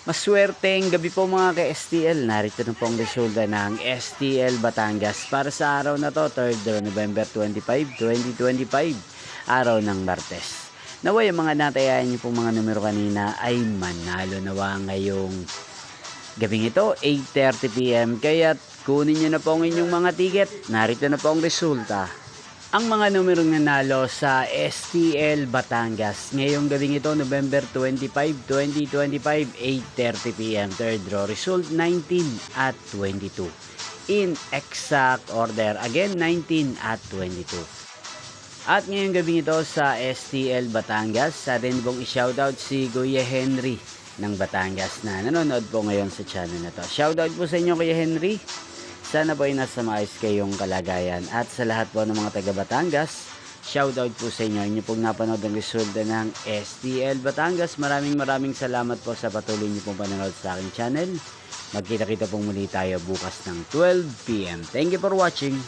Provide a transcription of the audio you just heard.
Maswerteng gabi po mga ka-STL. Narito na po ang resulta ng STL Batangas para sa araw na to, 3rd November 25, 2025, araw ng Martes. Naway ang mga natayahan niyo pong mga numero kanina ay manalo nawa ngayong gabing ito, 8:30 PM. Kaya kunin niyo na po ang inyong mga ticket. Narito na po ang resulta. Ang mga numerong nanalo sa STL Batangas ngayong gabing ito, November 25, 2025, 8:30 PM. Third draw result 19 at 22. In exact order, again 19 at 22. At ngayong gabing ito sa STL Batangas, sa atin pong i-shoutout si Kuya Henry ng Batangas na nanonood po ngayon sa channel na to. Shoutout po sa inyo Kuya Henry. Sana po ay nasa maayos kayong kalagayan. At sa lahat po ng mga taga Batangas, shoutout po sa inyo. Inyo pong napanood ang resulta ng STL Batangas. Maraming salamat po sa patuloy niyo pong panonood sa aking channel. Magkita-kita pong muli tayo bukas ng 12 PM. Thank you for watching.